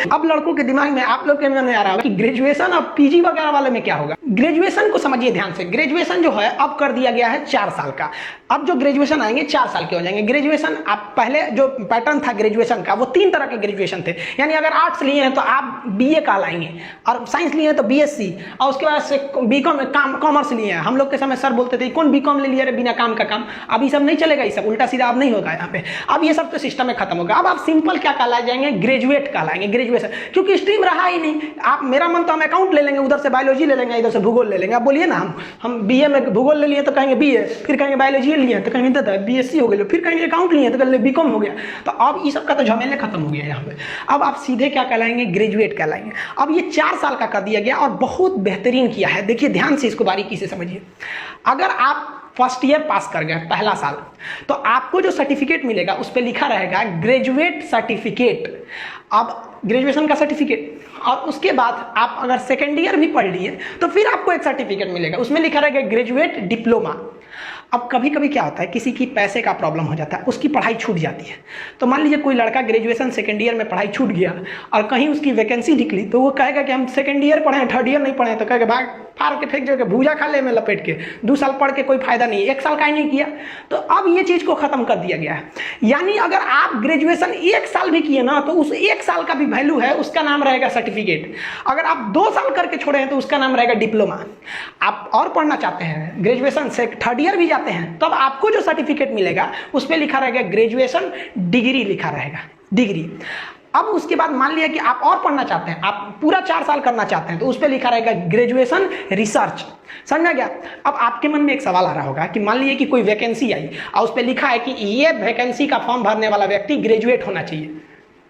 अब लड़कों के दिमाग में आप लोग के मन में आ रहा होगा कि ग्रेजुएशन और पीजी वगैरह वाले में क्या होगा। ग्रेजुएशन को समझिए ध्यान से। ग्रेजुएशन जो है अब कर दिया गया है 4 साल का। अब जो ग्रेजुएशन आएंगे 4 साल के हो जाएंगे। ग्रेजुएशन आप पहले जो पैटर्न था ग्रेजुएशन का वो 3 तरह के ग्रेजुएशन थे। यानी अगर आर्ट्स लिए हैं तो आप बीए कहलाएंगे, और साइंस लिए हैं तो बीएससी, और उसके बाद से बीकॉम कॉमर्स लिए हैं। हम लोग के समय सर बोलते थे कौन बीकॉम ले लिया रे बिना काम का काम। अब ये सब नहीं चलेगा, ये सब उल्टा सीधा अब नहीं होगा यहाँ पे। अब ये सब तो सिस्टम में खत्म होगा। अब आप सिंपल क्या कहलाए जाएंगे, ग्रेजुएट कहलाएंगे। ग्रेजुएशन क्योंकि स्ट्रीम रहा ही नहीं। आप मेरा मन तो हम अकाउंट ले लेंगे, उधर से बायोलॉजी ले लेंगे, इधर से भूगोल ले लेंगे। आप बोलिए ना हम बीए में भूगोल ले लिए तो कहेंगे बीए, फिर कहेंगे बायोलॉजी लिए तो कहेंगे दादा बीएससी हो गया, फिर कहेंगे अकाउंट लिए तो कहेंगे बीकॉम हो गया। तो अब ये सब का तो झमेले खत्म हो गया यहाँ पे। अब आप सीधे क्या कहलाएंगे, ग्रेजुएट कहलाएंगे। अब ये 4 साल का कर दिया गया और बहुत बेहतरीन किया है। देखिए ध्यान से इसको बारीकी से समझिए। अगर आप फर्स्ट ईयर पास कर गए पहला साल, तो आपको जो सर्टिफिकेट मिलेगा उस पर लिखा रहेगा ग्रेजुएट सर्टिफिकेट। अब ग्रेजुएशन का सर्टिफिकेट, और उसके बाद आप अगर सेकेंड ईयर भी पढ़ लिए तो फिर आपको एक सर्टिफिकेट मिलेगा, उसमें लिखा रहेगा ग्रेजुएट डिप्लोमा। अब कभी कभी क्या होता है, किसी की पैसे का प्रॉब्लम हो जाता है, उसकी पढ़ाई छूट जाती है। तो मान लीजिए कोई लड़का ग्रेजुएशन सेकेंड ईयर में पढ़ाई छूट गया और कहीं उसकी वैकेंसी निकली, तो वो कहेगा कि हम सेकेंड ईयर पढ़े, थर्ड ईयर नहीं पढ़े, तो कहेगा भाग फाड़ के फेंक जो भूजा खा ले में लपेट के, 2 साल पढ़ के कोई फायदा नहीं, 1 साल का ही नहीं किया। तो अब ये चीज को खत्म कर दिया गया है। यानी अगर आप ग्रेजुएशन 1 साल भी किए ना, तो उस 1 साल का भी वैल्यू है, उसका नाम रहेगा सर्टिफिकेट। अगर आप 2 साल करके छोड़े हैं तो उसका नाम रहेगा डिप्लोमा। आप और पढ़ना चाहते हैं, ग्रेजुएशन से थर्ड ईयर भी जाते हैं, तब आपको जो सर्टिफिकेट मिलेगा उस पर लिखा रहेगा ग्रेजुएशन डिग्री लिखा रहेगा, डिग्री। अब उसके बाद मान लिया कि आप और पढ़ना चाहते हैं, आप पूरा 4 साल करना चाहते हैं, तो उस पर लिखा रहेगा ग्रेजुएशन रिसर्च। समझ में गया। अब आपके मन में एक सवाल आ रहा होगा कि मान लीजिए कि कोई वैकेंसी आई और उस पर लिखा है कि ये वैकेंसी का फॉर्म भरने वाला व्यक्ति ग्रेजुएट होना चाहिए,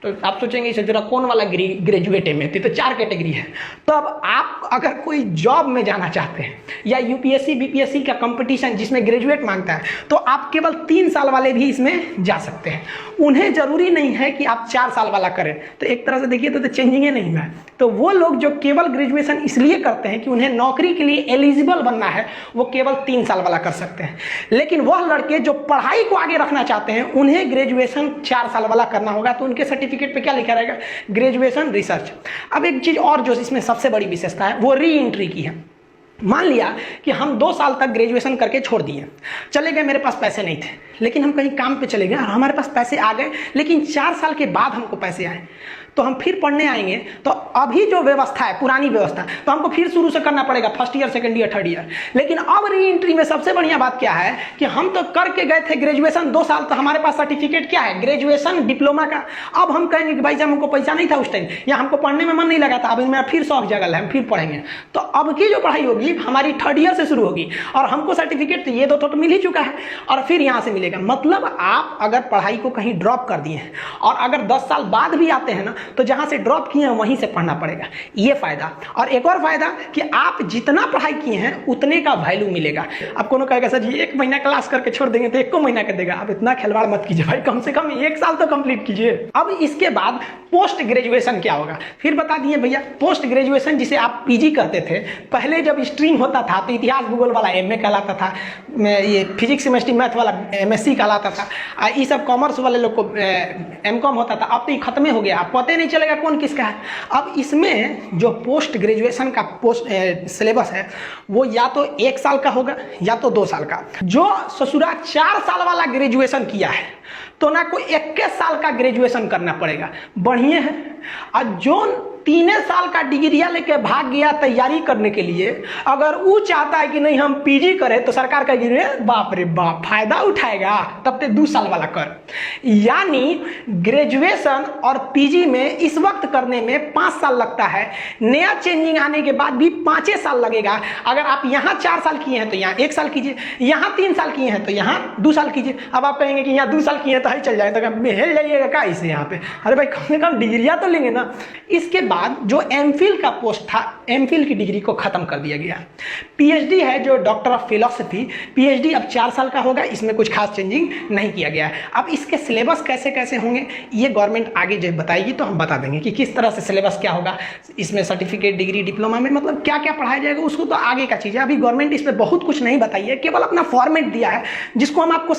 तो आप सोचेंगे इसे जरा कौन वाला ग्रेजुएट है में, तो 4 कैटेगरी है। तो अब आप अगर कोई जॉब में जाना चाहते हैं या यूपीएससी बीपीएससी का कंपटीशन जिसमें ग्रेजुएट मांगता है, तो आप केवल 3 साल वाले भी इसमें जा सकते हैं। उन्हें जरूरी नहीं है कि आप 4 साल वाला करें। तो एक तरह से देखिए तो चेंजिंग ही नहीं हुआ है। तो वो लोग जो केवल ग्रेजुएशन इसलिए करते हैं कि उन्हें नौकरी के लिए एलिजिबल बनना है, वो केवल 3 साल वाला कर सकते हैं। लेकिन वह लड़के जो पढ़ाई को आगे रखना चाहते हैं, उन्हें ग्रेजुएशन 4 साल वाला करना होगा। तो उनके सर्टिफिकेट पे क्या लिखा रहेगा, ग्रेजुएशन रिसर्च। अब एक चीज और जो इसमें सबसे बड़ी विशेषता है वो री एंट्री की है। मान लिया कि हम 2 साल तक ग्रेजुएशन करके छोड़ दिए, चले गए, मेरे पास पैसे नहीं थे, लेकिन हम कहीं काम पे चले गए और हमारे पास पैसे आ गए, लेकिन 4 साल के बाद हमको पैसे आए, तो हम फिर पढ़ने आएंगे तो अभी जो व्यवस्था है पुरानी व्यवस्था, तो हमको फिर शुरू से करना पड़ेगा, first year second year third year. लेकिन अब री एंट्री में सबसे बढ़िया बात क्या है कि हम तो करके गए थे ग्रेजुएशन 2 साल, तो हमारे पास सर्टिफिकेट क्या है, ग्रेजुएशन डिप्लोमा का। अब हम कहेंगे कि भाई साहब हमको पैसा नहीं था उस टाइम, या हमको पढ़ने में मन नहीं लगा था, अब मेरा फिर शौक जगल है, हम फिर पढ़ेंगे। तो अब की जो पढ़ाई होगी हमारी थर्ड ईयर से शुरू होगी, और हमको सर्टिफिकेट तो ये 2 तो मिल ही चुका है, और फिर यहाँ से मिलेगा। मतलब आप अगर पढ़ाई को कहीं ड्रॉप कर दिए हैं और अगर 10 साल बाद भी आते हैं ना, तो जहाँ से ड्रॉप किए हैं वहीं से पढ़ना पड़ेगा, ये फायदा। और एक और फायदा कि आप जितना पढ़ाई किए हैं उतने का वैल्यू मिलेगा। अब कोनो कहेगा सर जी 1 महीना क्लास करके छोड़ देंगे तो 1 महीना कर देगा, आप इतना खिलवाड़ मत कीजिए भाई, कम से कम 1 साल तो कंप्लीट कीजिए। अब इसके बाद पोस्ट ग्रेजुएशन क्या होगा, फिर बता दिए भैया। पोस्ट ग्रेजुएशन जिसे आप पीजी करते थे, पहले जब स्ट्रीम होता था तो इतिहास भूगोल वाला एमए कहलाता था, ये फिजिक्स केमिस्ट्री मैथ वाला एमएससी कहलाता था, ये सब कॉमर्स वाले लोग को एमकॉम होता था। अब तो ये खत्म हो गया, पता ही नहीं चलेगा कौन किसका है। अब इसमें जो पोस्ट ग्रेजुएशन का सिलेबस है वो या तो 1 साल का होगा या तो 2 साल का। जो ससुरा 4 साल वाला ग्रेजुएशन किया है तो ना कोई 21 साल का ग्रेजुएशन करना पड़ेगा, बढ़िया है। और जो 3 साल का डिग्रिया लेके भाग गया तैयारी करने के लिए, अगर वो चाहता है कि नहीं हम पीजी करें, तो सरकार का गिरे बाप रे बाप फायदा उठाएगा, तब ते 2 साल वाला कर। यानी ग्रेजुएशन और पीजी में इस वक्त करने में 5 साल लगता है, नया चेंजिंग आने के बाद भी 5 साल लगेगा। अगर आप यहाँ 4 साल किए हैं तो यहाँ 1 साल कीजिए, यहाँ 3 साल किए हैं तो यहाँ 2 साल कीजिए। अब आप कहेंगे कि यहाँ 2 साल किए तो ही चल जाए, तो हेल जाइएगा का इसे यहाँ पे, अरे भाई कम से कम डिग्रिया तो लेंगे ना। इसके बाद जो एमफिल का पोस्ट था, एमफिल की डिग्री को खत्म कर दिया गया। पीएचडी है जो डॉक्टर ऑफ फिलॉसफी, पीएचडी अब 4 साल का होगा, इसमें कुछ खास चेंजिंग नहीं किया गया है। अब इसके सिलेबस कैसे कैसे होंगे ये गवर्नमेंट आगे जब बताएगी तो हम बता देंगे कि किस तरह से सिलेबस क्या होगा, इसमें सर्टिफिकेट डिग्री डिप्लोमा में मतलब क्या क्या पढ़ाया जाएगा, उसको तो आगे का चीज़ है। अभी गवर्नमेंट इस पर बहुत कुछ नहीं बताई है, केवल अपना फॉर्मेट दिया है जिसको हम आपको